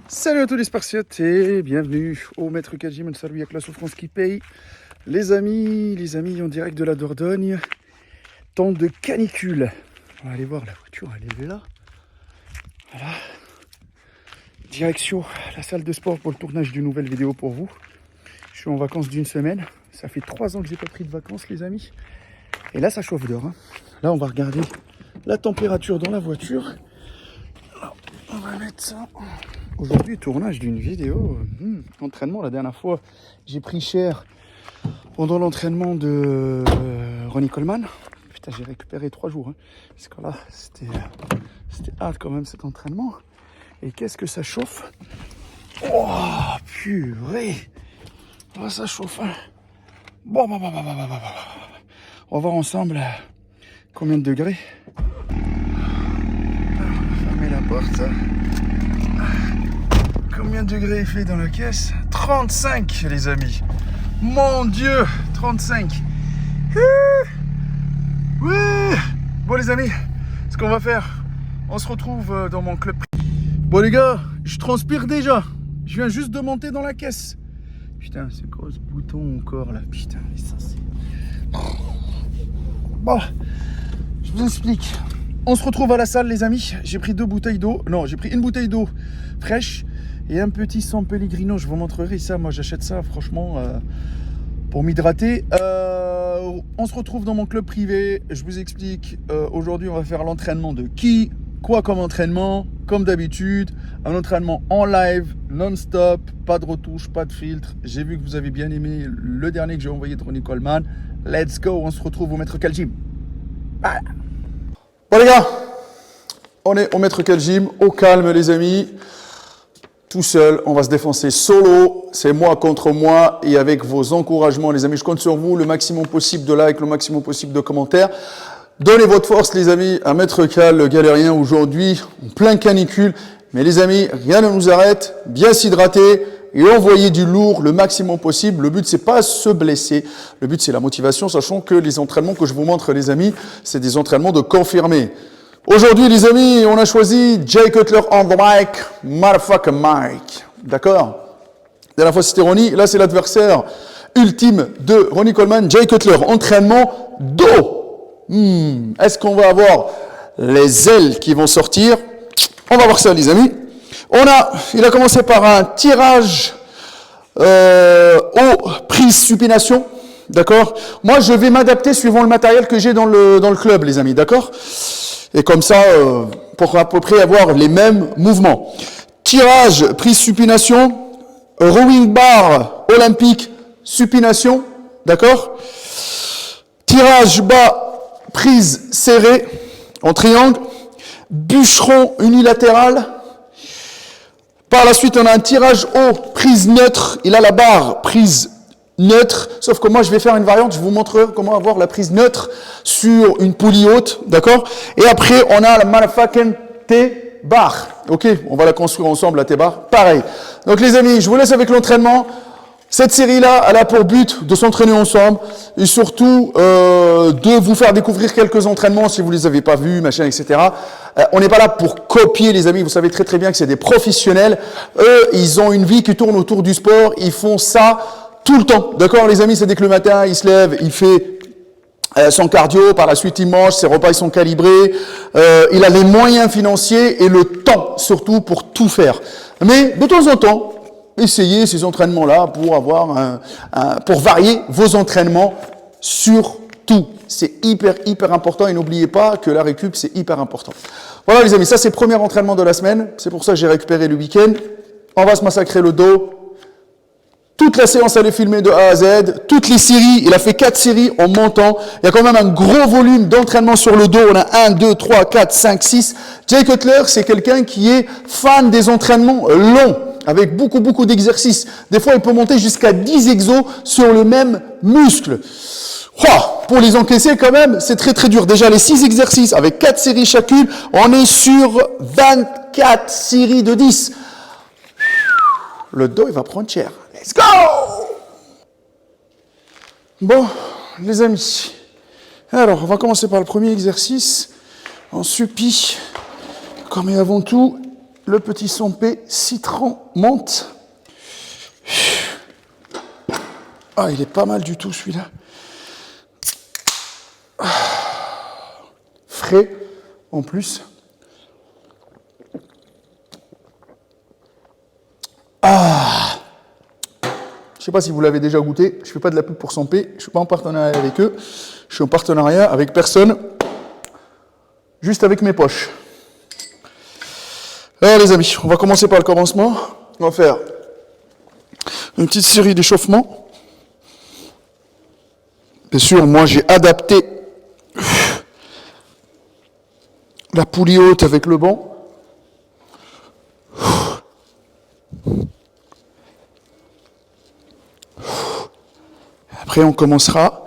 Salut à tous les Spartiates et bienvenue au Maître Kajim, salut avec la souffrance qui paye. Les amis, en direct de la Dordogne, temps de canicule. On va aller voir la voiture, elle est là. Voilà. Direction la salle de sport pour le tournage d'une nouvelle vidéo pour vous. Je suis en vacances d'une semaine. Ça fait 3 ans que j'ai pas pris de vacances les amis. Et là ça chauffe dehors. Là on va regarder la température dans la voiture. Alors, on va mettre ça. Aujourd'hui, tournage d'une vidéo. Entraînement, la dernière fois, j'ai pris cher pendant l'entraînement de Ronnie Coleman. Putain, j'ai récupéré 3 jours. Parce que là, c'était hard quand même cet entraînement. Et qu'est-ce que ça chauffe? Oh, purée! Oh, ça chauffe. Bon, on va voir ensemble combien de degrés. On va fermer la porte. Combien de degrés il fait dans la caisse? 35 les amis. Mon Dieu, 35. Oui. Bon les amis, ce qu'on va faire, on se retrouve dans mon club. Bon les gars, je transpire déjà. Je viens juste de monter dans la caisse. Putain, c'est quoi ce bouton encore là? Putain, mais ça c'est... Bon, je vous explique. On se retrouve à la salle les amis. J'ai pris 2 bouteilles d'eau. Non, j'ai pris une bouteille d'eau fraîche et un petit San Pellegrino. Je vous montrerai ça. Moi j'achète ça franchement pour m'hydrater. On se retrouve dans mon club privé. Je vous explique. Aujourd'hui on va faire l'entraînement de qui? Quoi comme entraînement? Comme d'habitude, un entraînement en live, non-stop, pas de retouche, pas de filtre. J'ai vu que vous avez bien aimé le dernier que j'ai envoyé de Ronnie Coleman. Let's go, on se retrouve au Maître Kajim. Voilà. Bon les gars, on est au Maître Kajim, au calme les amis. Tout seul, on va se défoncer solo, c'est moi contre moi et avec vos encouragements les amis. Je compte sur vous, le maximum possible de likes, le maximum possible de commentaires. Donnez votre force les amis à Maître Cal, le galérien aujourd'hui, en plein canicule. Mais les amis, rien ne nous arrête, bien s'hydrater et envoyer du lourd le maximum possible. Le but, c'est pas se blesser. Le but, c'est la motivation, sachant que les entraînements que je vous montre les amis, c'est des entraînements de confirmés. Aujourd'hui, les amis, on a choisi Jay Cutler on the mic, motherfucker Mike. D'accord? La dernière fois, c'était Ronnie. Là, c'est l'adversaire ultime de Ronnie Coleman, Jay Cutler. Entraînement dos. Est-ce qu'on va avoir les ailes qui vont sortir? On va voir ça, les amis. Il a commencé par un tirage aux prises supination. D'accord? Moi, je vais m'adapter suivant le matériel que j'ai dans le club, les amis. D'accord? Et comme ça, pour à peu près avoir les mêmes mouvements. Tirage, prise supination, rowing bar olympique, supination, d'accord? Tirage bas, prise serrée, en triangle, bûcheron unilatéral. Par la suite, on a un tirage haut, prise neutre. Il a la barre, prise neutre, sauf que moi je vais faire une variante, je vous montrerai comment avoir la prise neutre sur une poulie haute, d'accord? Et après on a la motherfucking T-bar, ok? On va la construire ensemble la T-bar, pareil. Donc les amis, je vous laisse avec l'entraînement. Cette série-là, elle a pour but de s'entraîner ensemble et surtout de vous faire découvrir quelques entraînements si vous les avez pas vus, machin, etc. On n'est pas là pour copier les amis, vous savez très très bien que c'est des professionnels. Eux, ils ont une vie qui tourne autour du sport, ils font ça tout le temps, d'accord les amis, c'est dès que le matin, il se lève, il fait son cardio, par la suite il mange, ses repas ils sont calibrés, il a les moyens financiers et le temps surtout pour tout faire. Mais de temps en temps, essayez ces entraînements-là pour avoir pour varier vos entraînements sur tout. C'est hyper important et n'oubliez pas que la récup c'est hyper important. Voilà les amis, ça c'est le premier entraînement de la semaine, c'est pour ça que j'ai récupéré le week-end. On va se massacrer le dos. Toute la séance, elle est filmée de A à Z. Toutes les séries, il a fait 4 séries en montant. Il y a quand même un gros volume d'entraînement sur le dos. On a 1, 2, 3, 4, 5, 6. Jay Cutler, c'est quelqu'un qui est fan des entraînements longs, avec beaucoup d'exercices. Des fois, il peut monter jusqu'à 10 exos sur le même muscle. Pour les encaisser quand même, c'est très dur. Déjà, les 6 exercices avec 4 séries chacune, on est sur 24 séries de 10. Le dos, il va prendre cher. Let's go! Bon, les amis. Alors, on va commencer par le premier exercice. En suppi, comme et avant tout, le petit Sampé citron menthe. Ah, il est pas mal du tout celui-là. Frais en plus. Ah, je sais pas si vous l'avez déjà goûté. Je fais pas de la pub pour Sampé. Je suis pas en partenariat avec eux. Je suis en partenariat avec personne. Juste avec mes poches. Alors les amis, on va commencer par le commencement. On va faire une petite série d'échauffements. Bien sûr, moi j'ai adapté la poulie haute avec le banc. Après on commencera.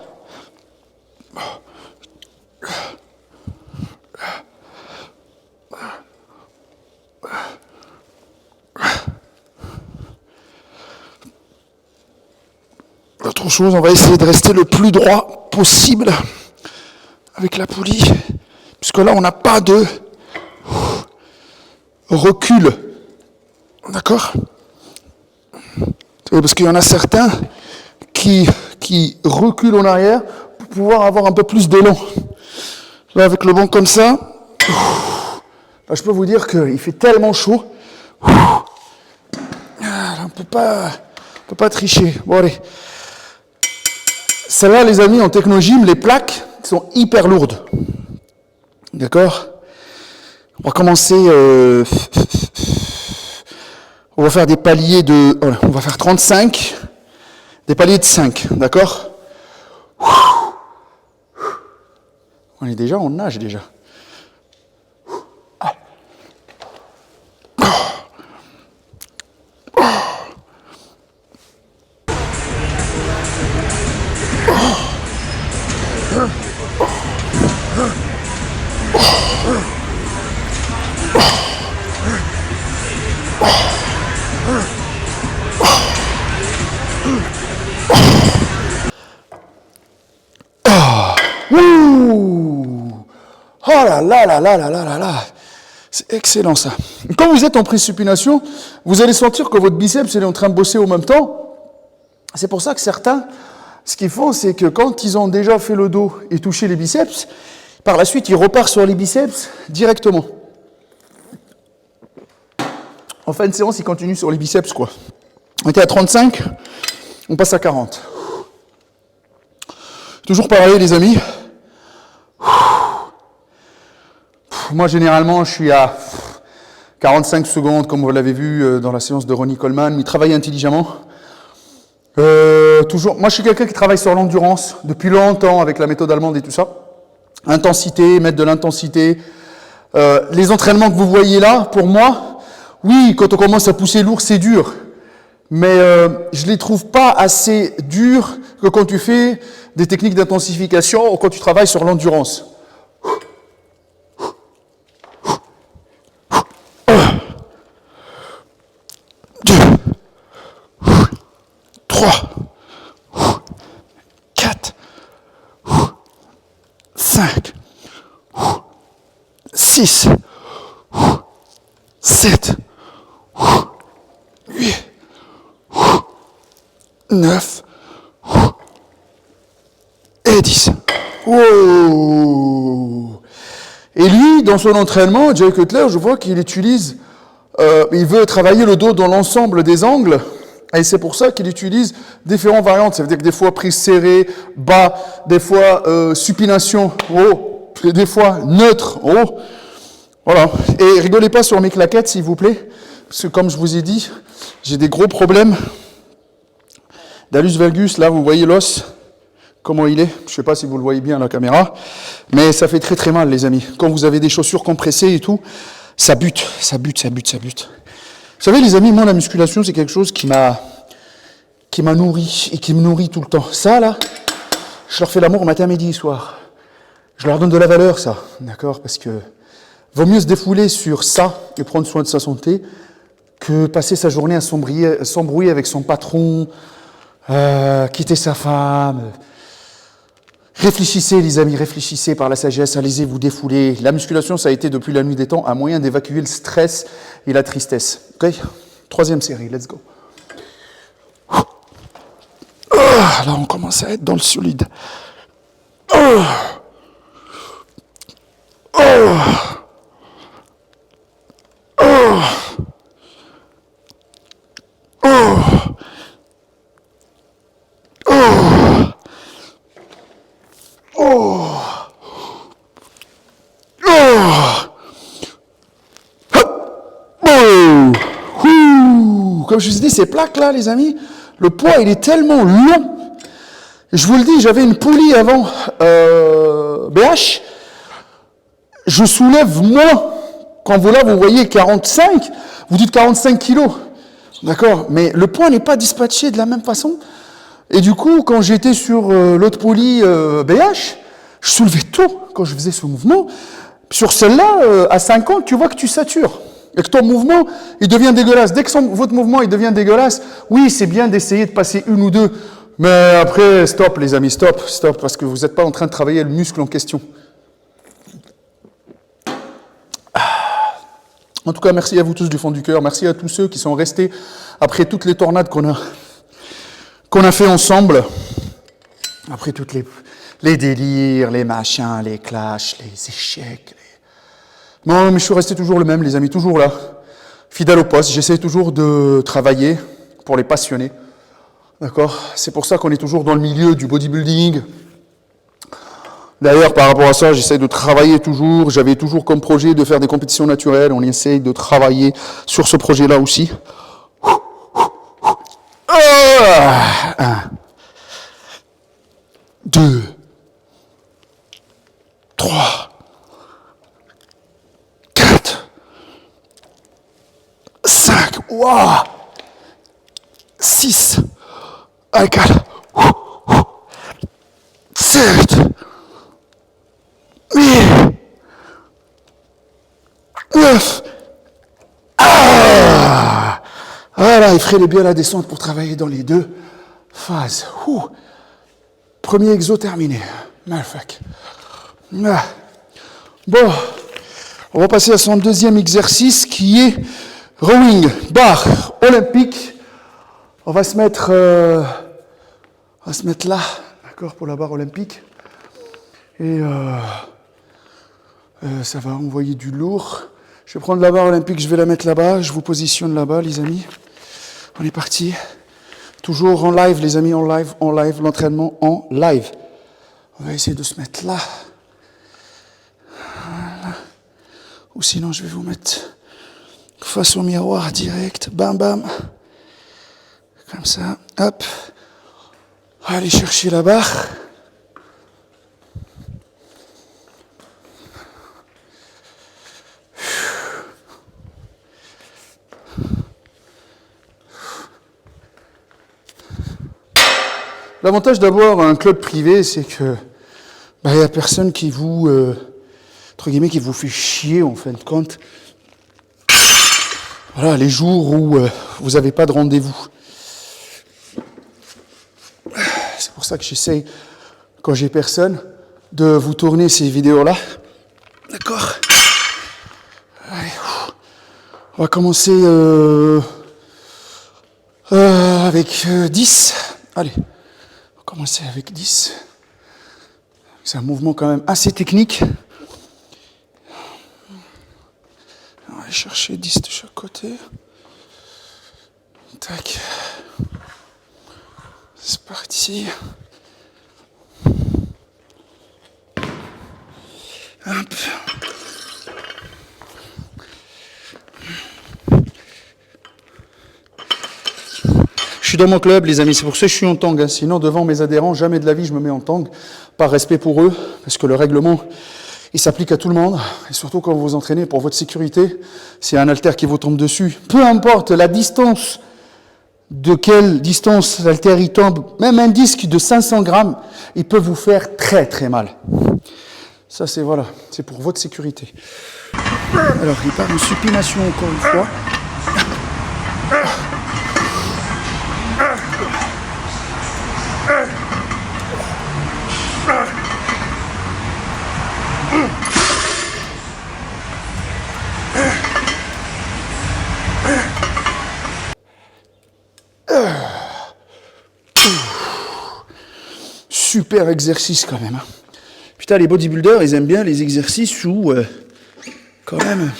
Autre chose, on va essayer de rester le plus droit possible avec la poulie, puisque là on n'a pas de recul, d'accord? Parce qu'il y en a certains qui reculent en arrière pour pouvoir avoir un peu plus d'élan. Là avec le banc comme ça, là, je peux vous dire qu'il fait tellement chaud, là, on peut pas tricher. Bon allez. Celle-là, les amis, en technogym, les plaques sont hyper lourdes. D'accord? On va commencer... on va faire des paliers de... On va faire 35. Des paliers de 5. D'accord? On est déjà en nage, déjà. Oh là là là là là là là là. C'est excellent ça. Quand vous êtes en prise supination, vous allez sentir que votre biceps est en train de bosser au même temps. C'est pour ça que certains, ce qu'ils font, c'est que quand ils ont déjà fait le dos et touché les biceps, par la suite, ils repartent sur les biceps directement. En fin de séance, ils continuent sur les biceps, quoi. On était à 35, on passe à 40. Toujours pareil, les amis. Moi, généralement, je suis à 45 secondes, comme vous l'avez vu dans la séance de Ronnie Coleman, mais il travaille intelligemment. Moi, je suis quelqu'un qui travaille sur l'endurance depuis longtemps avec la méthode allemande et tout ça. Intensité, mettre de l'intensité. Les entraînements que vous voyez là, pour moi, oui, quand on commence à pousser lourd, c'est dur. Mais je ne les trouve pas assez durs que quand tu fais des techniques d'intensification ou quand tu travailles sur l'endurance. 2, 3, 4, 5, 6, 7, 8, 9 et 10. Wow. Et lui, dans son entraînement, Jay Cutler, je vois qu'il utilise, il veut travailler le dos dans l'ensemble des angles, et c'est pour ça qu'il utilise différentes variantes. Ça veut dire que des fois prise serrée, bas, des fois supination haut, des fois neutre haut. Voilà. Et rigolez pas sur mes claquettes, s'il vous plaît, parce que comme je vous ai dit, j'ai des gros problèmes d'allus valgus. Là, vous voyez l'os, comment il est. Je ne sais pas si vous le voyez bien à la caméra, mais ça fait très très mal, les amis. Quand vous avez des chaussures compressées et tout, ça bute, ça bute, ça bute, ça bute. Vous savez, les amis, moi, la musculation, c'est quelque chose qui m'a nourri et qui me nourrit tout le temps. Ça, là, je leur fais l'amour matin, midi et soir. Je leur donne de la valeur, ça, d'accord? Parce que vaut mieux se défouler sur ça et prendre soin de sa santé que passer sa journée à s'embrouiller avec son patron, quitter sa femme. Réfléchissez, les amis, réfléchissez par la sagesse, allez-y vous défouler. La musculation, ça a été depuis la nuit des temps un moyen d'évacuer le stress et la tristesse. Ok? Troisième série, let's go. Là, on commence à être dans le solide. Comme je vous ai dit, ces plaques-là, les amis, le poids, il est tellement long. Je vous le dis, j'avais une poulie avant BH. Je soulève moins. Quand vous là, vous voyez 45, vous dites 45 kilos. D'accord? Mais le poids n'est pas dispatché de la même façon. Et du coup, quand j'étais sur l'autre poulie BH, je soulevais tout quand je faisais ce mouvement. Sur celle-là, à 50, tu vois que tu satures. Et que ton mouvement, il devient dégueulasse. Dès que votre mouvement, il devient dégueulasse, oui, c'est bien d'essayer de passer une ou deux. Mais après, stop, les amis, stop, parce que vous n'êtes pas en train de travailler le muscle en question. En tout cas, merci à vous tous du fond du cœur. Merci à tous ceux qui sont restés après toutes les tornades qu'on a fait ensemble. Après toutes les délires, les machins, les clashs, les échecs. Non, mais je suis resté toujours le même, les amis, toujours là. Fidèle au poste, j'essaie toujours de travailler pour les passionnés. D'accord? C'est pour ça qu'on est toujours dans le milieu du bodybuilding. D'ailleurs, par rapport à ça, j'essaie de travailler toujours. J'avais toujours comme projet de faire des compétitions naturelles. On essaye de travailler sur ce projet-là aussi. 1, 2, 3, 4, 5, wow, 6, 4, 7, 8, 9. Voilà, il ferait bien la descente pour travailler dans les deux phases. Premier exo terminé. Magnifique. Bon, on va passer à son deuxième exercice qui est rowing, barre olympique. On va se mettre là, d'accord, pour la barre olympique. Et ça va envoyer du lourd. Je vais prendre la barre olympique, je vais la mettre là-bas. Je vous positionne là-bas, les amis. On est parti. Toujours en live, les amis, en live, l'entraînement en live. On va essayer de se mettre là. Voilà. Ou sinon, je vais vous mettre face au miroir direct. Bam, bam. Comme ça. Hop. Allez chercher la barre. L'avantage d'avoir un club privé, c'est que il n'y a personne qui vous, entre guillemets, qui vous fait chier en fin de compte. Voilà, les jours où vous n'avez pas de rendez-vous. C'est pour ça que j'essaye, quand j'ai personne, de vous tourner ces vidéos-là. D'accord? Allez, on va commencer avec 10. Allez. Commencer avec 10. C'est un mouvement quand même assez technique. On va aller chercher 10 de chaque côté. Tac. C'est parti. Hop. Je suis dans mon club, les amis, c'est pour ça que je suis en tang. Sinon, devant mes adhérents, jamais de la vie je me mets en tang. Par respect pour eux, parce que le règlement, il s'applique à tout le monde. Et surtout quand vous vous entraînez pour votre sécurité, s'il y a un haltère qui vous tombe dessus, peu importe la distance, de quelle distance l'haltère il tombe, même un disque de 500 grammes, il peut vous faire très très mal. Ça c'est voilà, c'est pour votre sécurité. Alors il part en supination encore une fois. super exercice quand même. Hein. Putain, les bodybuilders, ils aiment bien les exercices où, quand même,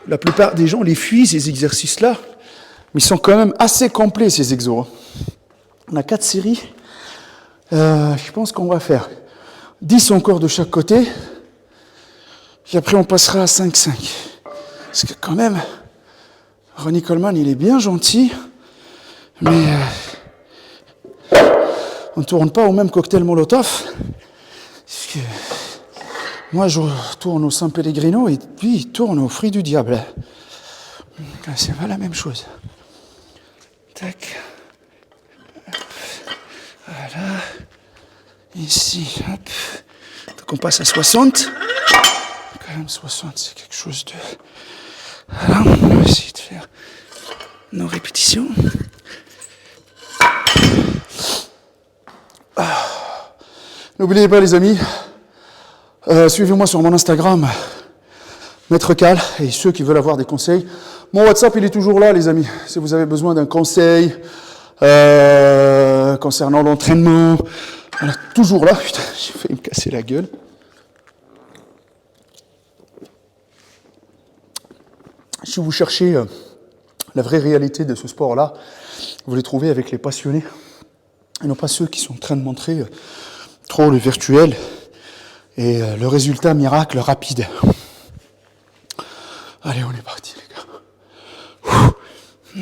la plupart des gens les fuient, ces exercices-là. Mais ils sont quand même assez complets, ces exos. Hein. On a 4 séries. Je pense qu'on va faire 10 encore de chaque côté. Et après, on passera à 5-5. Parce que quand même, Ronnie Coleman, il est bien gentil. Mais on ne tourne pas au même cocktail Molotov. Parce que moi, je tourne au San Pellegrino et lui, il tourne aux fruits du diable. C'est pas la même chose. Tac. Hop. Voilà. Ici, hop. Donc on passe à 60. Quand même, 60, c'est quelque chose de... Voilà, on va essayer de faire nos répétitions. N'oubliez pas les amis, suivez-moi sur mon Instagram, Maître Cal, et ceux qui veulent avoir des conseils. Mon WhatsApp, il est toujours là les amis, si vous avez besoin d'un conseil concernant l'entraînement, voilà, toujours là. Putain, j'ai failli me casser la gueule. Si vous cherchez la vraie réalité de ce sport-là, vous les trouvez avec les passionnés, et non pas ceux qui sont en train de montrer trop le virtuel et le résultat miracle rapide. Allez, on est parti les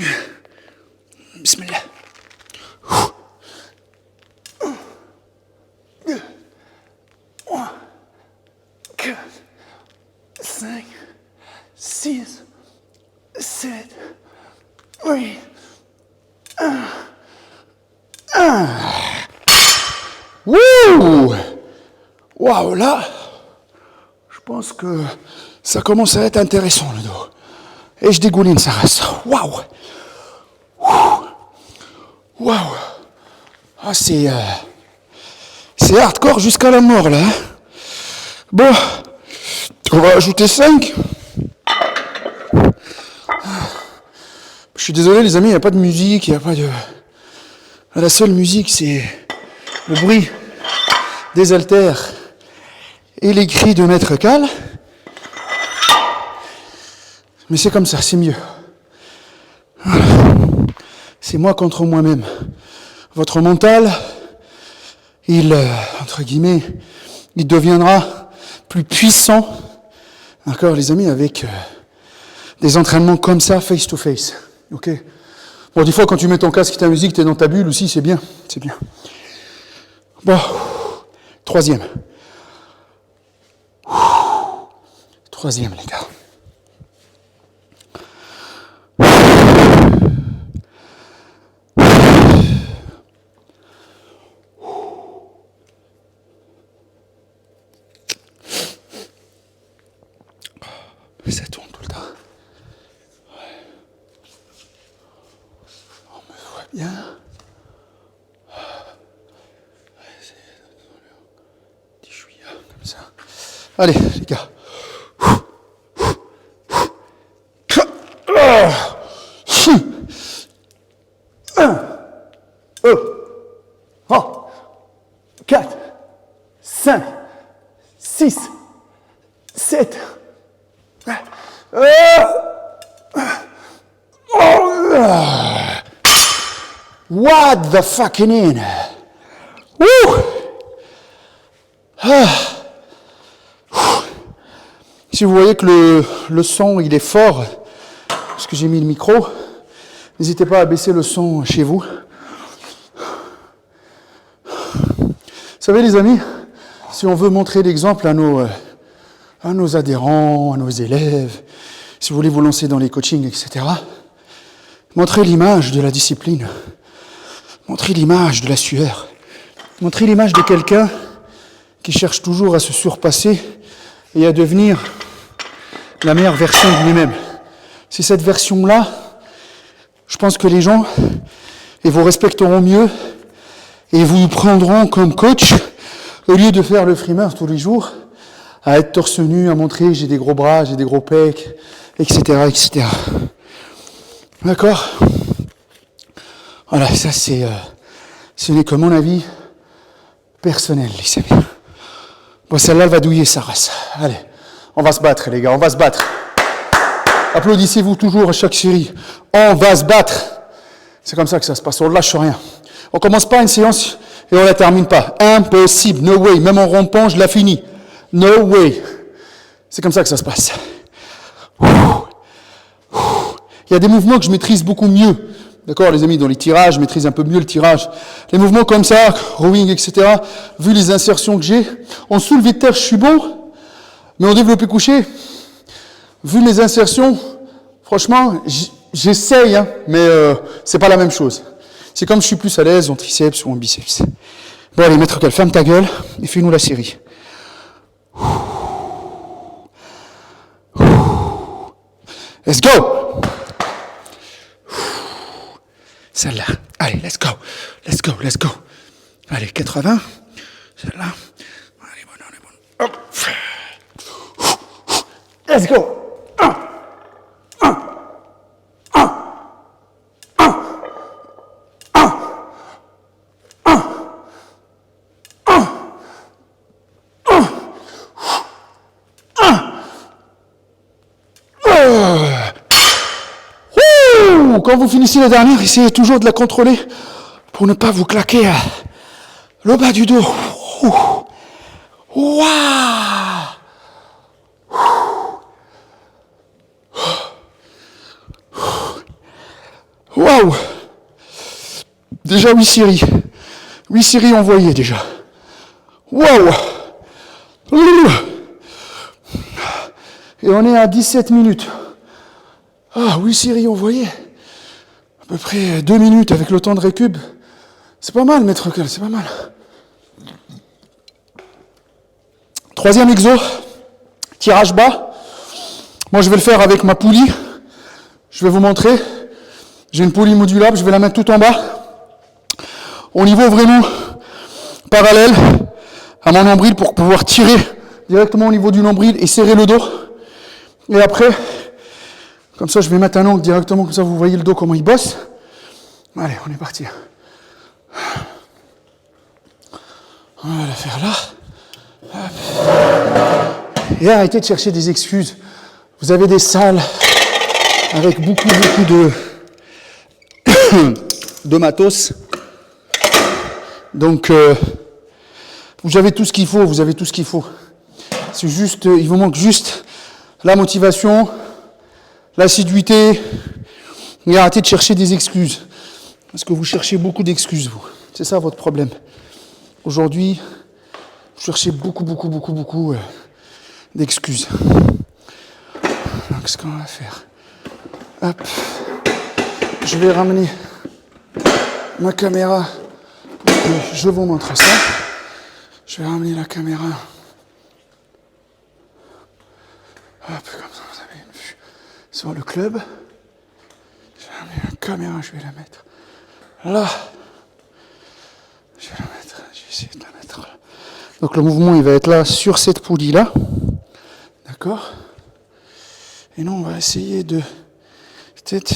gars. Bismillah. 2, 3, 4, 5, 6, 7, 8, 1. Wouh! Waouh, là, je pense que ça commence à être intéressant le dos. Et je dégouline sa race. Waouh! Waouh! Ah, c'est hardcore jusqu'à la mort là. Bon, on va ajouter 5. Je suis désolé les amis, il n'y a pas de musique, il n'y a pas de... La seule musique, c'est le bruit des haltères et les cris de Maître Cal. Mais c'est comme ça, c'est mieux. Voilà. C'est moi contre moi-même. Votre mental, il, entre guillemets, il deviendra plus puissant, d'accord les amis, avec des entraînements comme ça, face to face. Ok ? Bon, des fois, quand tu mets ton casque et ta musique, tu es dans ta bulle aussi, c'est bien. C'est bien. Bon, 3e. 3e, les gars. Ça tourne tout le temps. On me voit bien. Petit chouïa, comme ça. Allez, les gars. 1, 2, 3, 4, 5, 6, 7. What the fucking in? Woo! Si vous voyez que le son il est fort, parce que j'ai mis le micro, n'hésitez pas à baisser le son chez vous. Vous savez les amis, si on veut montrer l'exemple à nos adhérents, à nos élèves, si vous voulez vous lancer dans les coachings, etc., montrez l'image de la discipline, montrez l'image de la sueur, montrez l'image de quelqu'un qui cherche toujours à se surpasser et à devenir la meilleure version de lui-même. C'est cette version-là, je pense que les gens ils vous respecteront mieux et vous prendront comme coach au lieu de faire le frimeur tous les jours, à être torse nu, à montrer j'ai des gros bras, j'ai des gros pecs, etc., etc. D'accord ? Voilà, ça ce n'est que mon avis personnel, les amis. Bon, celle-là, elle va douiller sa race. Allez, on va se battre, les gars, on va se battre. Applaudissez-vous toujours à chaque série. On va se battre. C'est comme ça que ça se passe, on ne lâche rien. On ne commence pas une séance et on ne la termine pas. Impossible, no way. Même en rompant, je la finis. No way. C'est comme ça que ça se passe. Il y a des mouvements que je maîtrise beaucoup mieux. D'accord, les amis, dans les tirages, je maîtrise un peu mieux le tirage. Les mouvements comme ça, rowing, etc., vu les insertions que j'ai, en soulevé de terre, je suis bon, mais en développé couché, vu les insertions, franchement, j'essaye, hein, mais c'est pas la même chose. C'est comme je suis plus à l'aise en triceps ou en biceps. Bon, allez, maître Cal, ferme ta gueule et fais-nous la série. Let's go! Celle-là. Allez, let's go. Let's go, let's go. Allez, 80. Celle-là. Allez, bonne. Hop. Let's go. Quand vous finissez la dernière, essayez toujours de la contrôler pour ne pas vous claquer le bas du dos. Waouh! Waouh! Déjà 8 séries. 8 séries envoyées déjà. Waouh! Et on est à 17 minutes. Ah, 8 séries envoyées. À peu près 2 minutes avec le temps de récup. C'est pas mal, maître Cal, c'est pas mal. Troisième exo, tirage bas. Moi, je vais le faire avec ma poulie. Je vais vous montrer. J'ai une poulie modulable, je vais la mettre tout en bas. Au niveau vraiment parallèle à mon nombril pour pouvoir tirer directement au niveau du nombril et serrer le dos. Et après, comme ça, je vais mettre un angle directement, comme ça vous voyez le dos, comment il bosse. Allez, on est parti. On va la faire là. Hop. Et arrêtez de chercher des excuses. Vous avez des salles avec beaucoup de matos. Donc, vous avez tout ce qu'il faut, C'est juste, il vous manque juste la motivation, l'assiduité, et arrêtez de chercher des excuses. Parce que vous cherchez beaucoup d'excuses, vous. C'est ça votre problème. Aujourd'hui, vous cherchez beaucoup d'excuses. Donc, ce qu'on va faire, hop, je vais ramener ma caméra pour que je vous montre ça. Je vais ramener la caméra. Hop, comme ça, vous avez une vue sur le club. Je vais ramener la caméra, je vais la mettre là. Je vais essayer de la mettre là. Donc le mouvement, il va être là, sur cette poulie-là. D'accord ? Et nous, on va essayer de peut-être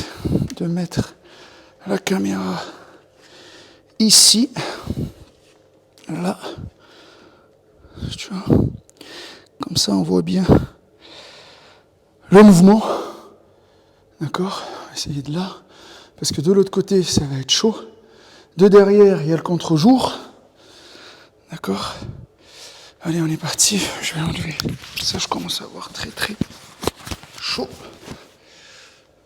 de mettre la caméra ici. Là. Tu vois ? Comme ça, on voit bien le mouvement. D'accord ? Essayer de là. Parce que de l'autre côté, ça va être chaud. De derrière, il y a le contre-jour. D'accord ? Allez, on est parti. Je vais enlever. Ça, je commence à avoir très chaud.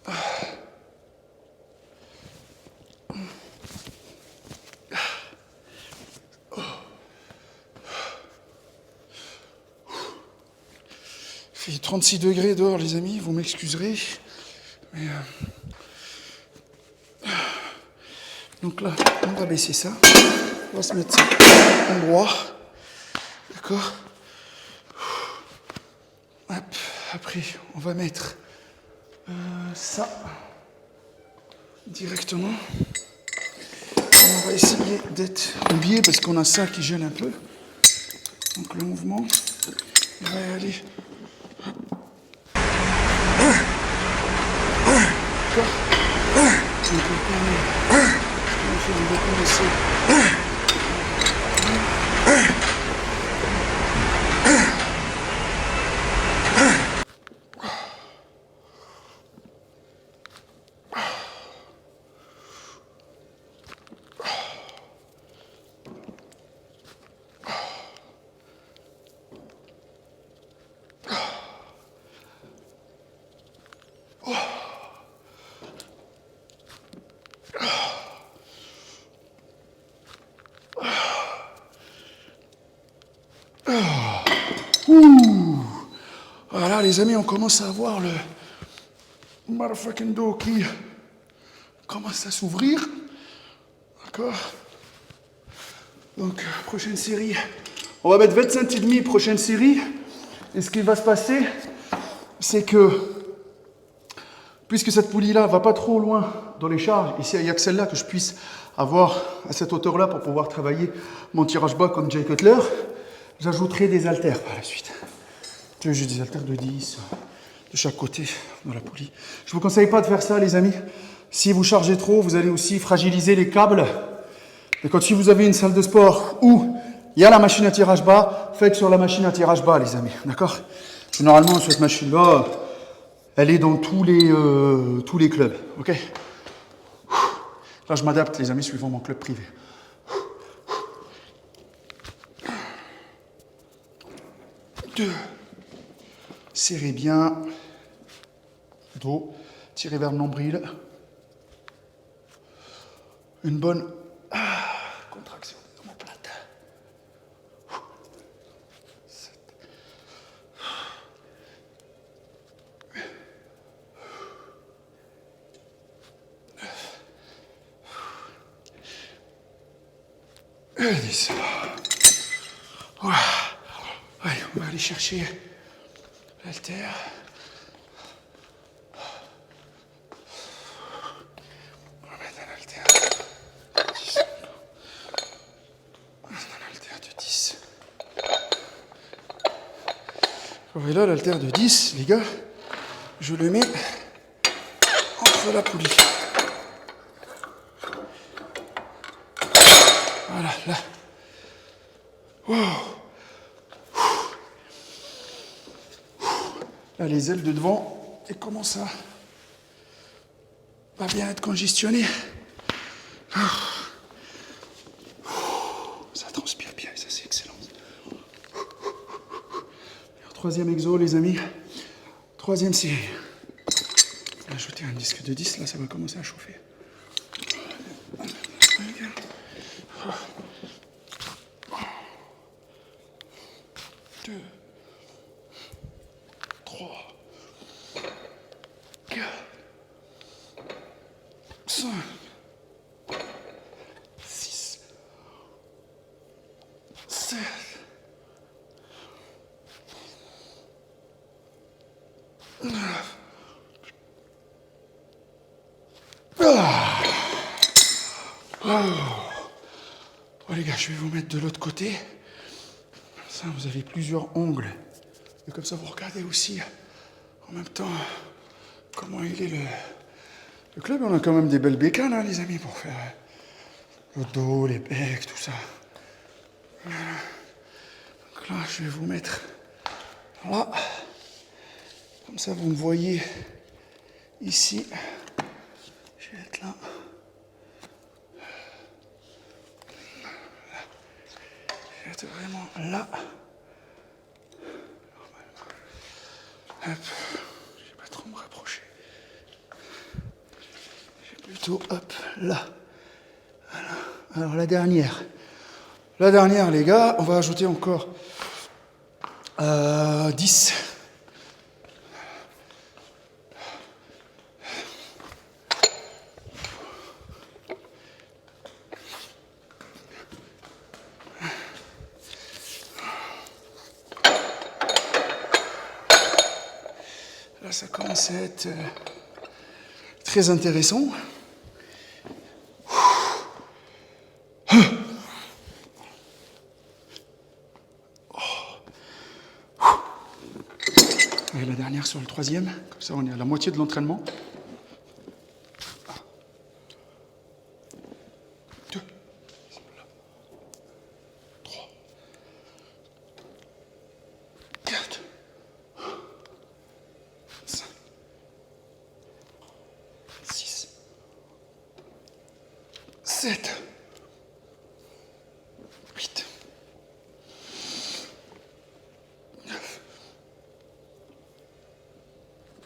Il fait 36 degrés dehors, les amis. Vous m'excuserez. Mais donc là, on va baisser ça. On va se mettre ça en droit. D'accord ? Hop. Après, on va mettre ça directement. On va essayer d'être au biais parce qu'on a ça qui gêne un peu. Donc le mouvement, il va y aller. D'accord ? On va commencer. les amis, on commence à avoir le motherfucking dos qui commence à s'ouvrir. D'accord? Donc, prochaine série. On va mettre 25 et demi, prochaine série. Et ce qui va se passer, c'est que, puisque cette poulie-là va pas trop loin dans les charges, ici il n'y a que celle-là que je puisse avoir à cette hauteur-là pour pouvoir travailler mon tirage bas comme Jay Cutler, j'ajouterai des haltères par la suite. J'ai des haltères de 10 de chaque côté dans la poulie. Je ne vous conseille pas de faire ça, les amis. Si vous chargez trop, vous allez aussi fragiliser les câbles. Et quand si vous avez une salle de sport où il y a la machine à tirage bas, faites sur la machine à tirage bas, les amis. D'accord? Généralement, cette machine-là, elle est dans tous les clubs. Ok? Là, je m'adapte, les amis, suivant mon club privé. 2. Serrez bien. Dos. Tirez vers le nombril. Une bonne contraction des omoplates. 7. 9. 10. Voilà. Allez, on va aller chercher l'haltère. On va mettre un haltère de 10. On va mettre un haltère de 10. Et là, l'haltère de 10, les gars, je le mets entre la poulie. Voilà, là. Wow. Là, les ailes de devant, elles commencent à bien être congestionnées. Ça transpire bien, ça c'est excellent. Alors, troisième exo, les amis. Troisième série. On va ajouter un disque de 10, là ça va commencer à chauffer. 2, 3, 4, 5, 6, 7, 9. Oh les gars, je vais vous mettre de l'autre côté. Comme ça, vous avez plusieurs ongles. Et comme ça, vous regardez aussi en même temps comment il est le club. On a quand même des belles bécanes, hein, les amis, pour faire le dos, les becs, tout ça. Voilà. Donc là, je vais vous mettre là. Comme ça, vous me voyez ici. Je vais être là. Je vais être vraiment là. Hop. Je ne vais pas trop me rapprocher. Je vais plutôt, hop, là. Voilà. Alors, la dernière. La dernière, les gars, on va ajouter encore 10. Là, ça commence à être très intéressant. Et la dernière sur le troisième, comme ça on est à la moitié de l'entraînement. 2, 3, 4, 5, 6, 7, 8, 9.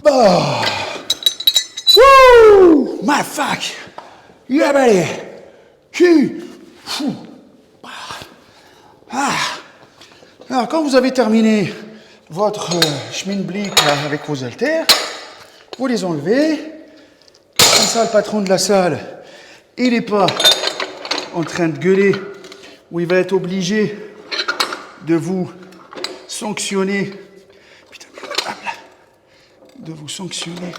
Oh! Woo! My fuck! Yeah, buddy! Ah! Alors, quand vous avez terminé votre Schmindblick avec vos haltères, vous les enlevez. Comme ça, le patron de la salle, il n'est pas en train de gueuler, ou il va être obligé de vous sanctionner. Putain, de vous sanctionner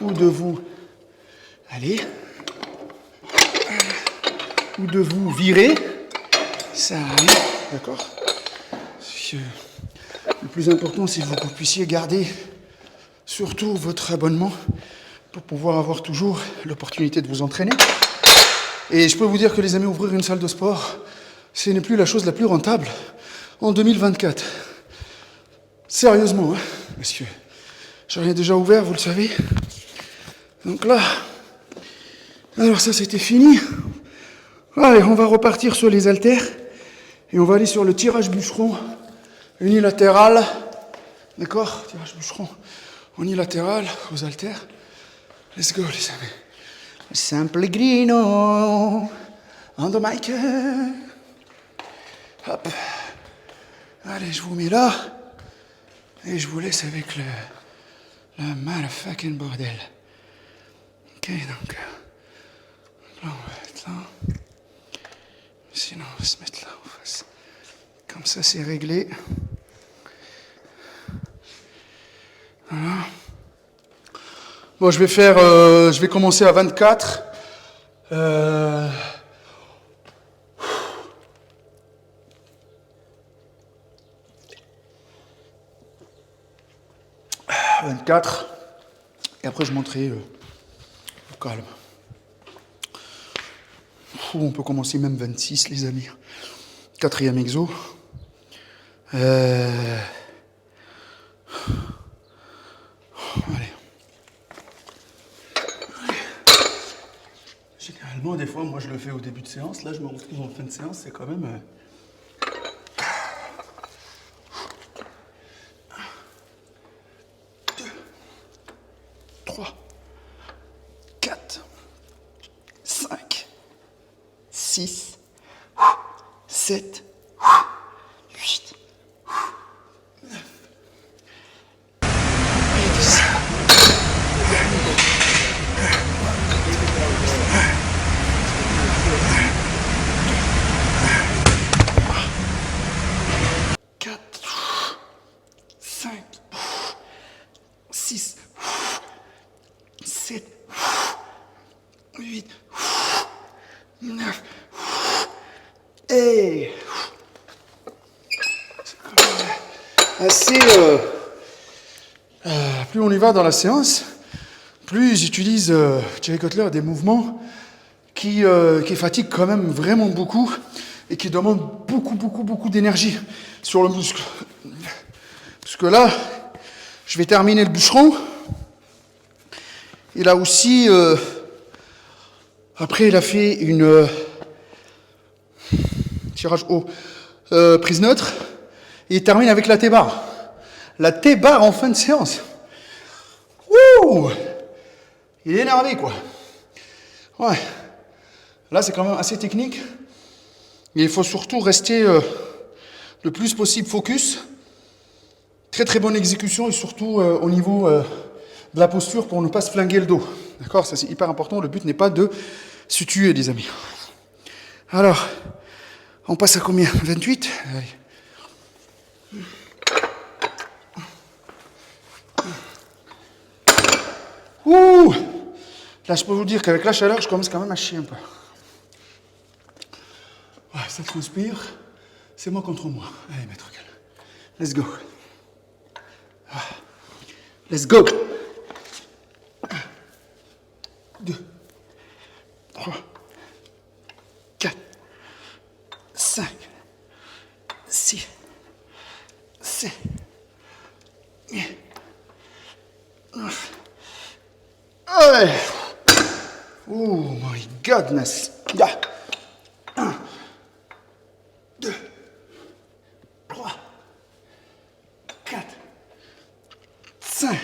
ou de vous ou de vous virer. Ça arrive, d'accord? Le plus important, c'est que vous puissiez garder surtout votre abonnement pour pouvoir avoir toujours l'opportunité de vous entraîner. Et je peux vous dire que les amis, ouvrir une salle de sport, ce n'est plus la chose la plus rentable en 2024. Sérieusement, hein, monsieur. J'en ai déjà ouvert, vous le savez. Donc là, alors ça c'était fini. Allez, on va repartir sur les haltères et on va aller sur le tirage bûcheron unilatéral. D'accord? Tirage bûcheron unilatéral aux haltères. Let's go, les amis. Simple grino on the mic. Hop. Allez, je vous mets là. Et je vous laisse avec le motherfucking bordel. Ok, donc là, on va être là. Sinon, on va se mettre là en face. Comme ça, c'est réglé. Voilà. Bon, je vais commencer à 24. 24. Et après, je monterai au calme. On peut commencer même 26, les amis. 4e exo. Allez. Généralement, des fois, moi, je le fais au début de séance. Là, je me retrouve en fin de séance. C'est quand même... 3, 4, 5, 6, 7, 8, 9, et 10. Et assez, plus on y va dans la séance, plus j'utilise Jerry Cutler des mouvements qui fatiguent quand même vraiment beaucoup et qui demandent beaucoup d'énergie sur le muscle. Parce que là, je vais terminer le bûcheron. Et là aussi, après il a fait une tirage haut, prise neutre, et il termine avec la T-bar. La T-bar en fin de séance. Wouh! Il est énervé, quoi. Ouais. Là, c'est quand même assez technique. Et il faut surtout rester le plus possible focus. Très bonne exécution et surtout au niveau de la posture pour ne pas se flinguer le dos. D'accord? Ça, c'est hyper important. Le but n'est pas de se tuer, les amis. Alors, on passe à combien? 28? Allez. Ouh! Là, je peux vous dire qu'avec la chaleur, je commence quand même à chier un peu. Ouais, ça transpire. C'est moi contre moi. Allez, maître calme. Let's go. Let's go. 1, 2, 3, 4, 5, 6, 7, 8, 9. Allez. Oh my goodness. 1, 2, 3, 4, 5,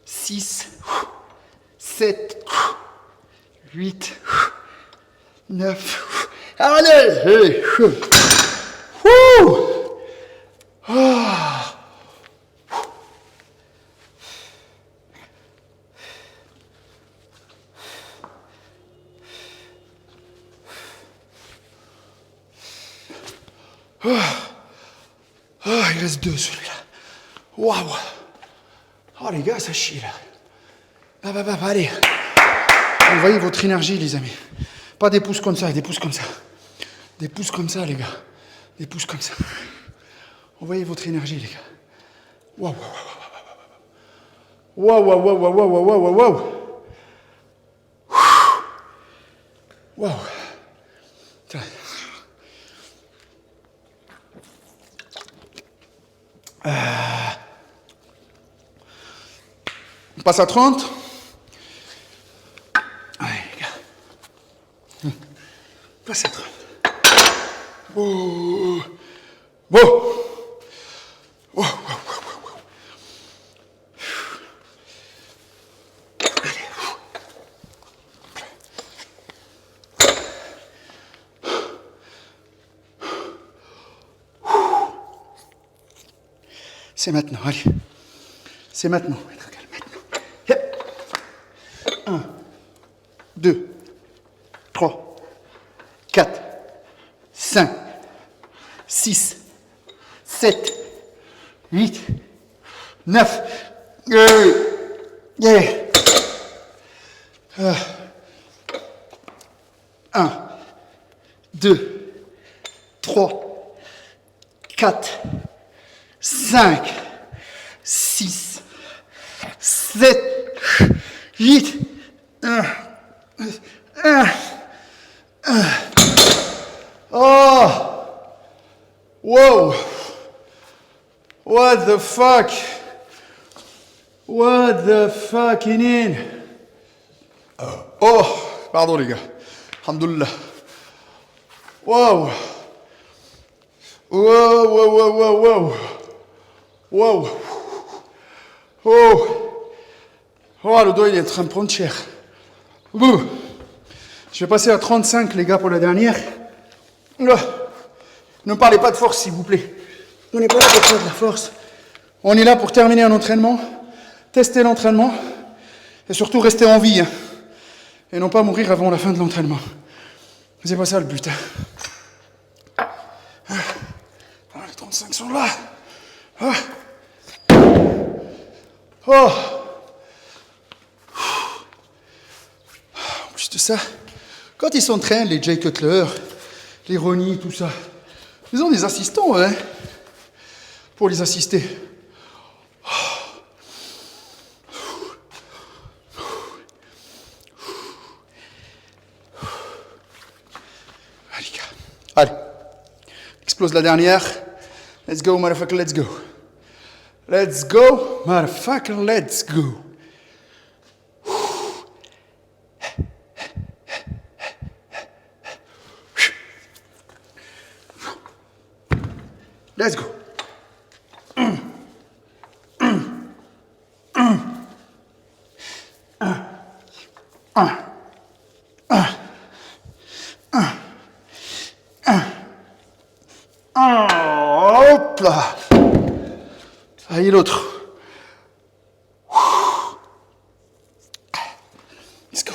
6, 7, 8, 9. Allez. Oh, il reste 2 celui-là. Waouh. Oh les gars, ça chie là. Allez. Envoyez votre énergie les amis. Pas des pouces comme ça, des pouces comme ça. Des pouces comme ça les gars. Des pouces comme ça. Envoyez votre énergie les gars. Waouh. Waouh. Waouh. On passe à 30. Allez, les gars. On passe à 30. Oh. Bon. Wow. C'est maintenant, allez. C'est maintenant. Maintenant. Yep. 1, 2, 3, 4, 5, 6, 7, 8, 9. Yeah. 1, 2, 3, 4, 5, 6, 7, 8, 1. Oh! Wow! What the fuck? What the fucking in? Oh! Pardon les gars. Alhamdoulilah. Wow! Wow! Oh, le dos il est en train de prendre cher. Je vais passer à 35 les gars pour la dernière. Ne parlez pas de force s'il vous plaît. On n'est pas là pour faire de la force. On est là pour terminer un entraînement, tester l'entraînement et surtout rester en vie. Hein, et non pas mourir avant la fin de l'entraînement. C'est pas ça le but. Hein. Les 35 sont là. En plus de ça, quand ils s'entraînent, les Jay Cutler, les Ronnie, tout ça, ils ont des assistants, hein, pour les assister. Allez, gars. Allez. Explose la dernière. Let's go, motherfucker, let's go. Let's go, motherfucker, let's go. Let's go. Hop là. Allez, l'autre. Let's go.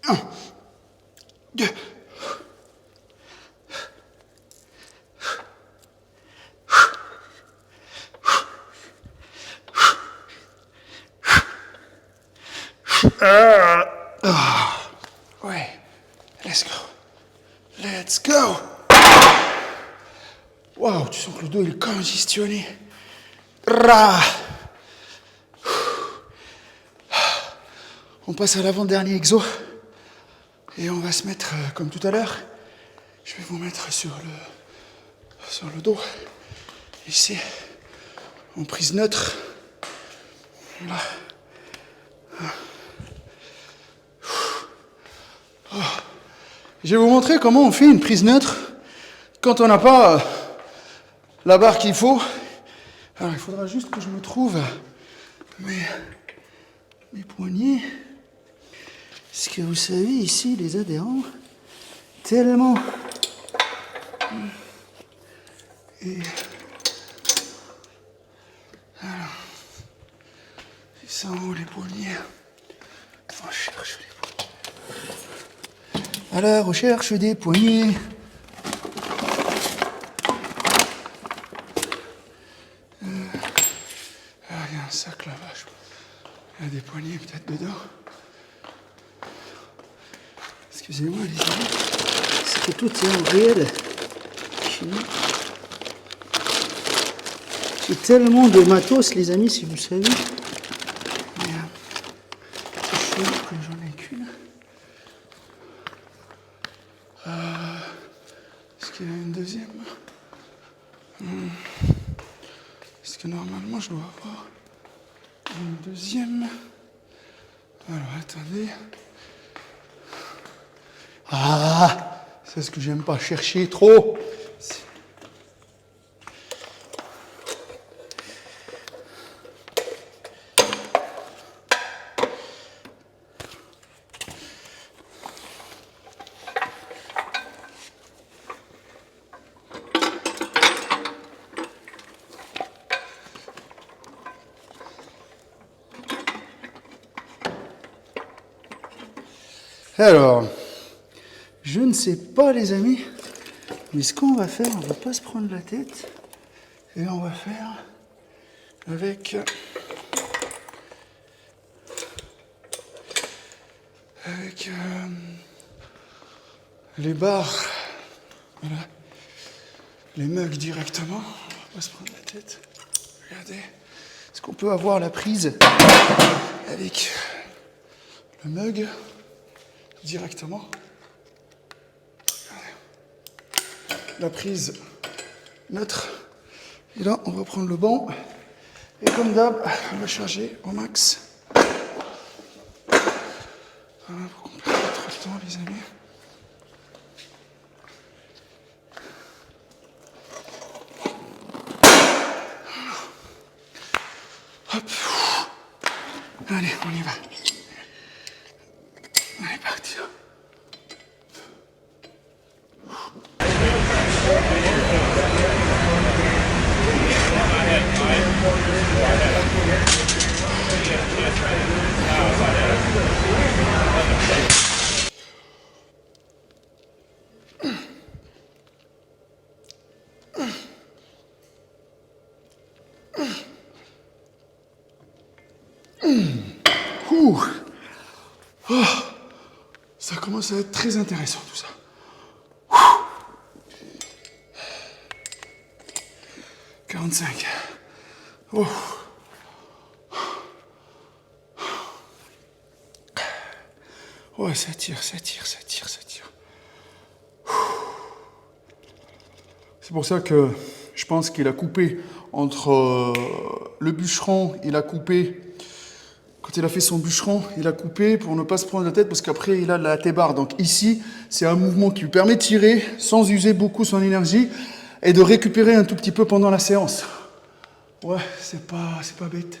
1, 2. Ouais. Let's go. Let's go. Waouh, tu sens que le dos il est congestionné. On passe à l'avant-dernier exo. Et on va se mettre, comme tout à l'heure, je vais vous mettre sur le dos. Ici, en prise neutre. Voilà. Je vais vous montrer comment on fait une prise neutre quand on n'a pas la barre qu'il faut. Alors il faudra juste que je me trouve mes poignets. Parce que vous savez, ici, les adhérents, tellement... Et... Alors, ils sont où les poignets? On cherche les poignets. Alors, on cherche des poignets. poignet peut-être dedans. Excusez-moi les amis, c'est que tout est en réel. J'ai tellement de matos les amis, si vous savez. Mais c'est chaud que j'en ai qu'une. Est-ce qu'il y en a une deuxième? Est-ce que normalement je dois avoir une deuxième? Alors attendez. Ah, c'est ce que j'aime pas chercher trop. Alors, je ne sais pas les amis, mais ce qu'on va faire, on va pas se prendre la tête et on va faire avec les barres, voilà, les mugs directement. On va pas se prendre la tête. Regardez, est-ce qu'on peut avoir la prise avec le mug directement? La prise neutre. Et là, on va prendre le banc. Et comme d'hab, on va charger au max. Voilà, pour qu'on perde pas trop de temps, les amis. Hop. Allez, on y va. Allez, parti. Oh, ça commence à être très intéressant tout ça. 45. Oh. Ouais, ça tire, ça tire, ça tire, ça tire. C'est pour ça que je pense qu'il a coupé entre le bûcheron, il a coupé. Quand il a fait son bûcheron, il a coupé pour ne pas se prendre la tête parce qu'après il a la T-barre. Donc ici, c'est un mouvement qui lui permet de tirer sans user beaucoup son énergie et de récupérer un tout petit peu pendant la séance. Ouais, c'est pas bête.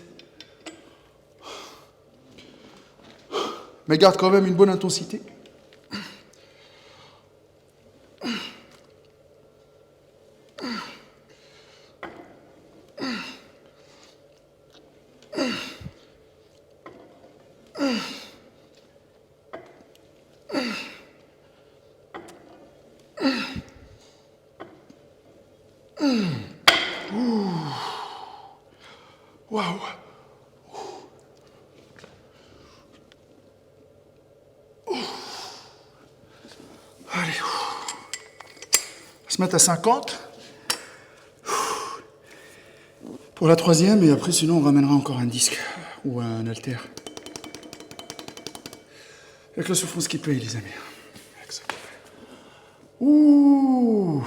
Mais garde quand même une bonne intensité. Waouh. Allez. On va se mettre à 50. Pour la troisième, et après, sinon, on ramènera encore un disque ou un haltère. Avec la souffrance qui paye, les amis. Avec ça qui paye. Ouh.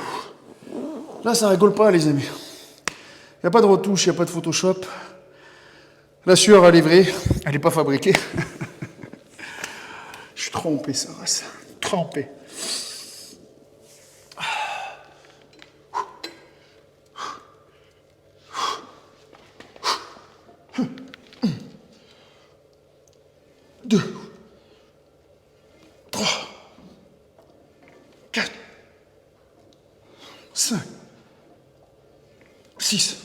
Là, ça rigole pas, les amis. Il n'y a pas de retouche, il n'y a pas de Photoshop. La sueur, elle est vraie. Elle n'est pas fabriquée. Je suis trempé, ça race. Trempé. Deux. 3. 4. 5. 6.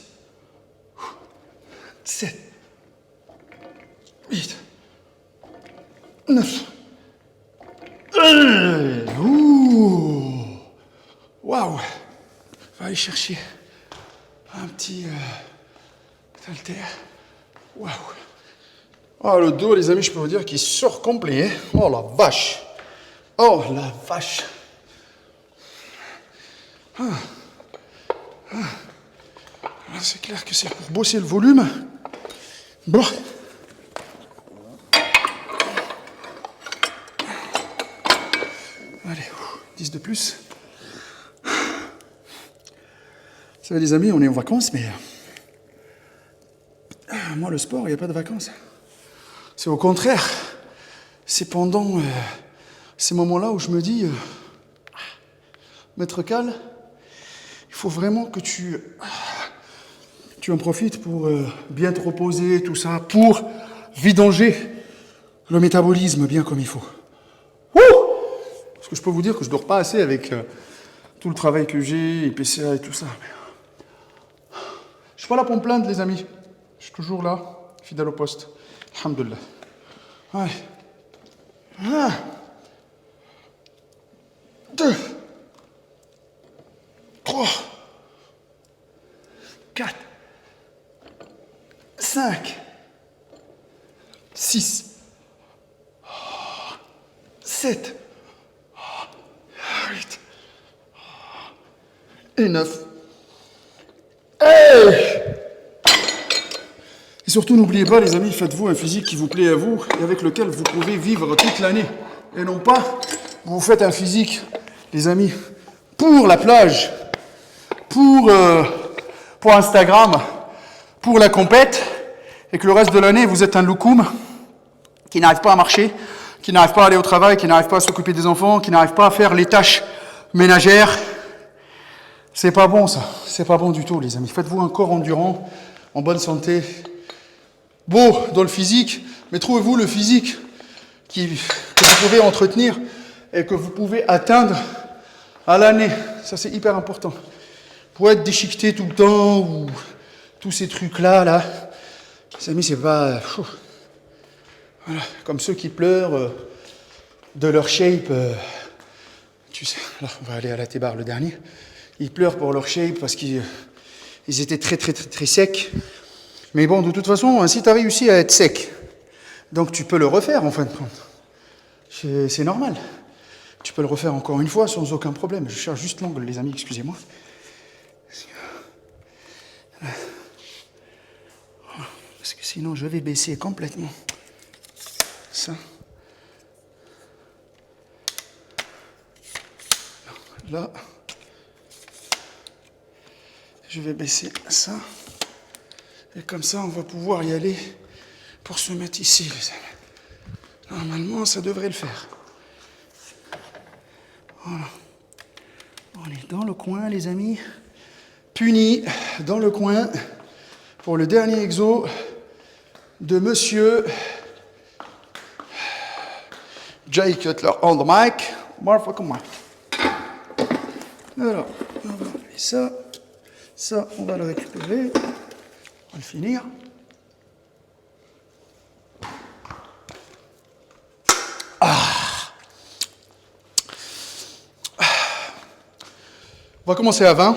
7. 8. 9. Ouh. Waouh. On va aller chercher un petit haltère. Waouh. Ah, le dos, les amis, je peux vous dire qu'il sort complet. Hein. Oh la vache. Oh la vache. C'est clair que c'est pour bosser le volume. Bon. Allez, 10 de plus. Vous savez, les amis, on est en vacances, mais moi, le sport, il n'y a pas de vacances. C'est au contraire. C'est pendant ces moments-là où je me dis, Maître Cal, il faut vraiment que tu en profites pour bien te reposer, tout ça, pour vidanger le métabolisme bien comme il faut. Wouh! Parce que je peux vous dire que je dors pas assez avec tout le travail que j'ai, IPCA et tout ça. Mais... je suis pas là pour me plaindre, les amis. Je suis toujours là, fidèle au poste. Alhamdoulilah. Ouais. 1, 2, 3, 4, 5, 6, 7, 8 et 9. Hey! Et surtout, n'oubliez pas, les amis, faites-vous un physique qui vous plaît à vous et avec lequel vous pouvez vivre toute l'année. Et non pas, vous faites un physique, les amis, pour la plage, pour Instagram, pour la compète, et que le reste de l'année, vous êtes un loukoum qui n'arrive pas à marcher, qui n'arrive pas à aller au travail, qui n'arrive pas à s'occuper des enfants, qui n'arrive pas à faire les tâches ménagères. C'est pas bon, ça. C'est pas bon du tout, les amis. Faites-vous un corps endurant, en bonne santé, beau dans le physique, mais trouvez-vous le physique que vous pouvez entretenir et que vous pouvez atteindre à l'année. Ça, c'est hyper important. Pour être déchiqueté tout le temps, ou tous ces trucs-là, là, les amis, c'est pas... voilà, comme ceux qui pleurent de leur shape. Tu sais, là, on va aller à la T-bar, le dernier. Ils pleurent pour leur shape parce qu'ils étaient très, très, très, très secs. Mais bon, de toute façon, si tu as réussi à être sec, donc tu peux le refaire en fin de compte. C'est normal. Tu peux le refaire encore une fois sans aucun problème. Je cherche juste l'angle, les amis, excusez-moi. Parce que sinon, je vais baisser complètement. Ça. Là. Je vais baisser ça. Et comme ça, on va pouvoir y aller pour se mettre ici, les amis. Normalement, ça devrait le faire. Voilà. On est dans le coin, les amis. Puni dans le coin pour le dernier exo de monsieur Jay Cutler on the mic. Motherfucker mic. Alors, on va enlever ça. Ça, on va le récupérer. On va le finir. On va commencer à 20.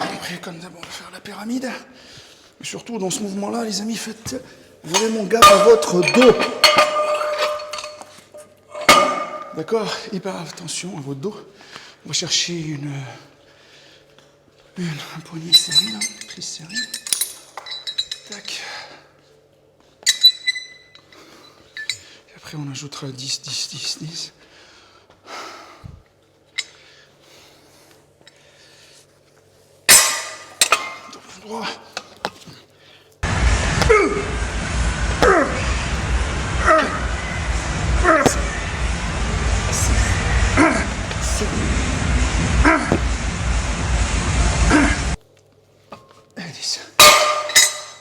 Après, comme d'hab, on va faire la pyramide. Et surtout, dans ce mouvement-là, les amis, faites vraiment gaffe à votre dos. D'accord? Hyper attention à votre dos. On va chercher un poignet serré, là. Prise serrée. Tac. Et après, on ajoutera 10, 10, 10, 10. Droit.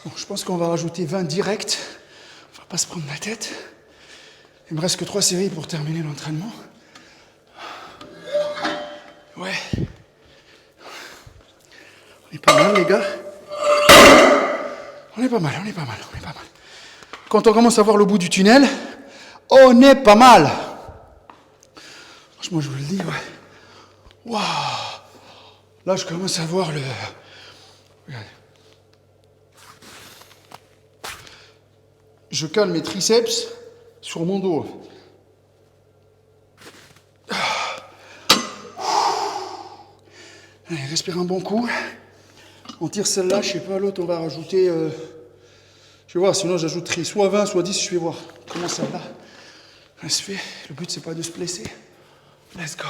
Bon, je pense qu'on va rajouter 20 direct. On va pas se prendre la tête. Il me reste que 3 séries pour terminer l'entraînement. Ouais. On est pas mal, les gars. On est pas mal. Quand on commence à voir le bout du tunnel, on est pas mal. Franchement, je vous le dis, ouais. Waouh. Là, je commence à voir le... Regardez. je cale mes triceps sur mon dos. Allez, respire un bon coup. On tire celle-là, je sais pas, l'autre on va rajouter... je vais voir, sinon j'ajouterai soit 20, soit 10, je vais voir comment celle-là elle se fait. Le but c'est pas de se blesser. Let's go.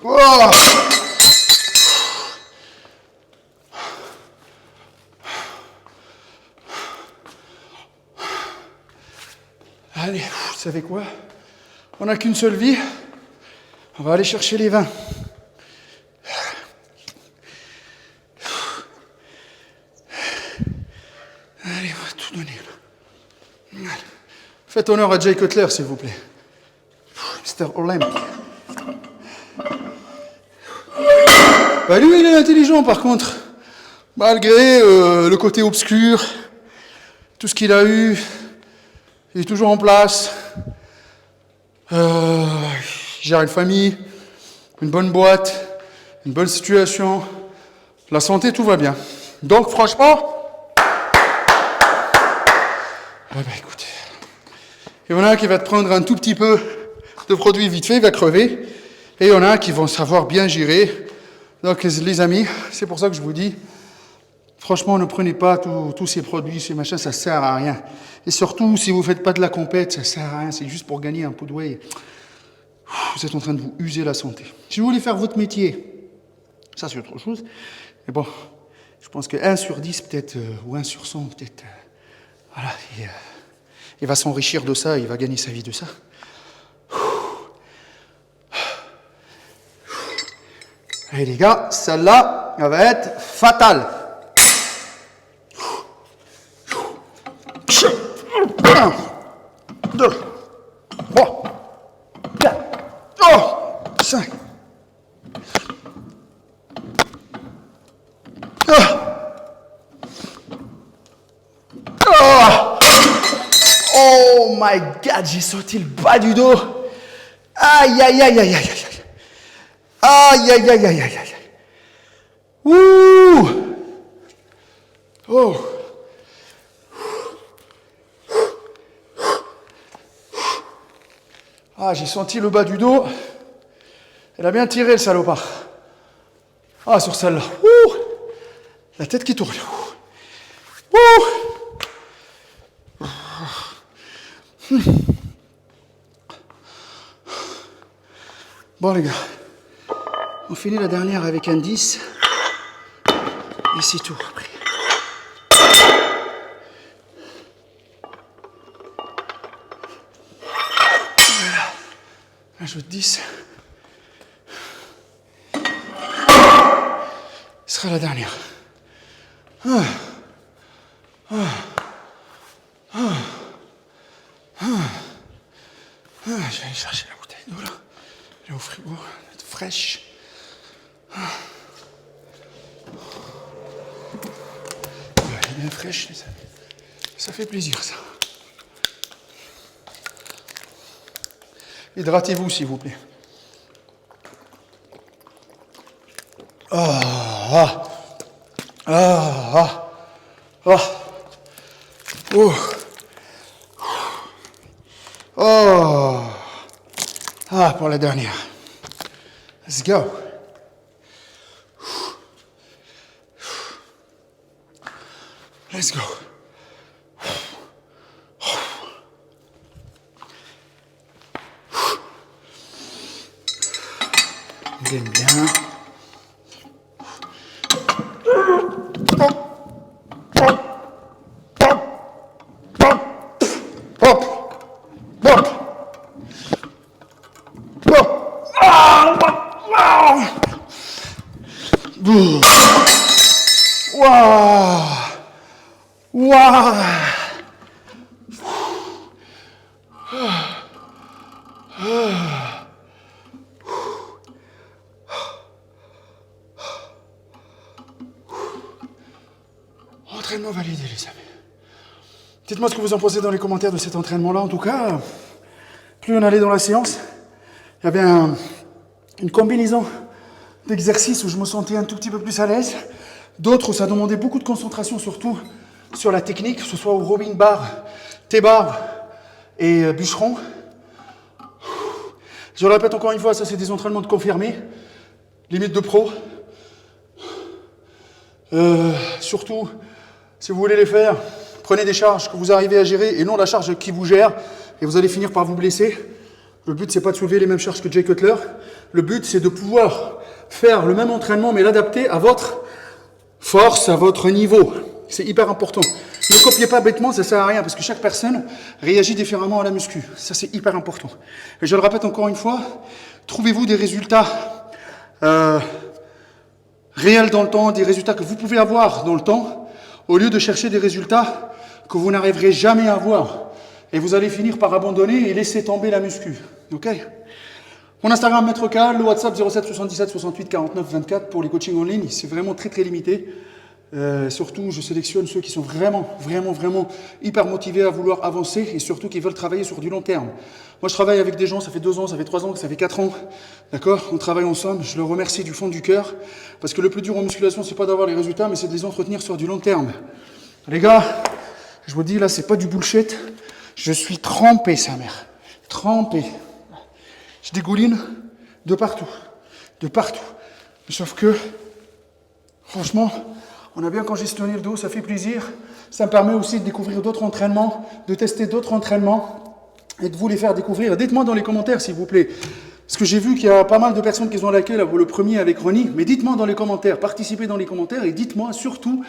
Oh, allez, vous savez quoi? On n'a qu'une seule vie. On va aller chercher les 20. Allez, on va tout donner. Faites honneur à Jay Cutler, s'il vous plaît. Mr. Olympic. Bah lui, il est intelligent, par contre. Malgré le côté obscur, tout ce qu'il a eu, il est toujours en place. Il gère une famille, une bonne boîte, une bonne situation. La santé, tout va bien. Donc, franchement, écoutez, il y en a un qui va te prendre un tout petit peu de produit vite fait, il va crever. Et il y en a un qui vont savoir bien gérer. Donc, les amis, c'est pour ça que je vous dis, franchement, ne prenez pas tous ces produits, ces machins, ça sert à rien. Et surtout, si vous ne faites pas de la compète, ça sert à rien, c'est juste pour gagner un peu de whey. Vous êtes en train de vous user la santé. Si vous voulez faire votre métier, ça c'est autre chose. Mais bon, je pense que 1 sur 10 peut-être, ou 1 sur 100 peut-être, voilà, il va s'enrichir de ça, il va gagner sa vie de ça. Allez les gars, celle-là, elle va être fatale. 1, 2, 3, 4, 5. Oh my God, j'ai sauté le bas du dos. Aïe, aïe, aïe, aïe, aïe, aïe. Aïe, aïe, aïe, aïe, aïe, aïe. Ouh. Oh. Ah, j'ai senti le bas du dos. Elle a bien tiré, le salopard. Ah, sur celle-là. Ouh. La tête qui tourne. Ouh. Bon, les gars. On finit la dernière avec un 10. Et c'est tout après. Voilà. Ajoute 10. Ce sera la dernière. Je vais aller chercher la bouteille d'eau là. Elle est au frigo, elle est fraîche. Elle est bien fraîche, ça fait plaisir ça. Hydratez-vous s'il vous plaît. Pour la dernière. Let's go. Let's go. J'aime bien. Entraînement validé, les amis. Dites-moi ce que vous en pensez dans les commentaires de cet entraînement-là. En tout cas, plus on allait dans la séance, il y avait une combinaison d'exercices où je me sentais un tout petit peu plus à l'aise. D'autres où ça demandait beaucoup de concentration, surtout sur la technique, que ce soit au rowing bar, T-bar et bûcheron. Je le répète encore une fois, ça c'est des entraînements de confirmés, limite de pro. Surtout, si vous voulez les faire, prenez des charges que vous arrivez à gérer et non la charge qui vous gère et vous allez finir par vous blesser. Le but, c'est pas de soulever les mêmes charges que Jay Cutler. Le but, c'est de pouvoir faire le même entraînement mais l'adapter à votre force, à votre niveau. C'est hyper important. Ne copiez pas bêtement, ça sert à rien parce que chaque personne réagit différemment à la muscu. Ça, c'est hyper important. Et je le répète encore une fois, trouvez-vous des résultats réels dans le temps, des résultats que vous pouvez avoir dans le temps, au lieu de chercher des résultats que vous n'arriverez jamais à avoir. Et vous allez finir par abandonner et laisser tomber la muscu. Ok? Mon Instagram Maître Cal, le WhatsApp 07 77 68 49 24 pour les coachings en ligne. C'est vraiment très très limité. Surtout, je sélectionne ceux qui sont vraiment hyper motivés à vouloir avancer et surtout qui veulent travailler sur du long terme. Moi, je travaille avec des gens, ça fait 2 ans, ça fait 3 ans, ça fait 4 ans. D'accord? On travaille ensemble. Je leur remercie du fond du cœur. Parce que le plus dur en musculation, c'est pas d'avoir les résultats, mais c'est de les entretenir sur du long terme. Les gars, je vous dis là, c'est pas du bullshit. Je suis trempé, sa mère. Trempé. Je dégouline de partout. De partout. Sauf que, franchement, on a bien congestionné le dos, ça fait plaisir. Ça me permet aussi de découvrir d'autres entraînements, de tester d'autres entraînements et de vous les faire découvrir. Dites-moi dans les commentaires, s'il vous plaît. Parce que j'ai vu qu'il y a pas mal de personnes qui ont liké là, le premier avec Ronnie. Mais dites-moi dans les commentaires, participez dans les commentaires et dites-moi surtout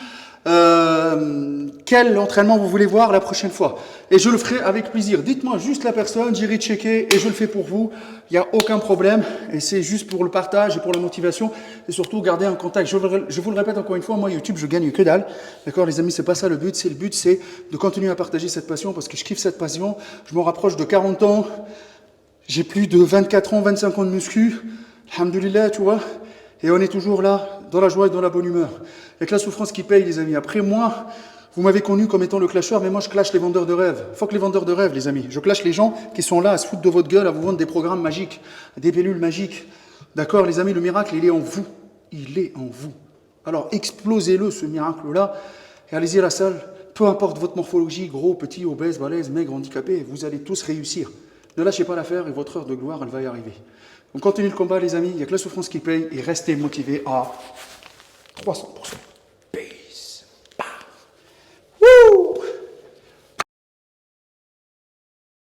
quel entraînement vous voulez voir la prochaine fois. Et je le ferai avec plaisir. Dites-moi juste la personne, j'irai checker et je le fais pour vous. Il n'y a aucun problème. Et c'est juste pour le partage et pour la motivation. Et surtout, garder un contact. Je vous le répète encore une fois, moi, YouTube, je gagne que dalle. D'accord, les amis, c'est pas ça le but. Le but, c'est de continuer à partager cette passion parce que je kiffe cette passion. Je me rapproche de 40 ans. J'ai plus de 24 ans, 25 ans de muscu. Alhamdoulilah, tu vois. Et on est toujours là, dans la joie et dans la bonne humeur. Avec la souffrance qui paye, les amis. Après, moi, vous m'avez connu comme étant le clasheur, mais moi, je clash les vendeurs de rêves. Fuck les vendeurs de rêves, les amis. Je clash les gens qui sont là à se foutre de votre gueule, à vous vendre des programmes magiques, des pilules magiques. D'accord, les amis, le miracle, il est en vous. Il est en vous. Alors, explosez-le, ce miracle-là, et allez-y à la salle. Peu importe votre morphologie, gros, petit, obèse, balèze, maigre, handicapé, vous allez tous réussir. Ne lâchez pas l'affaire et votre heure de gloire, elle va y arriver. Donc continuez le combat, les amis. Il n'y a que la souffrance qui paye et restez motivés à 300%.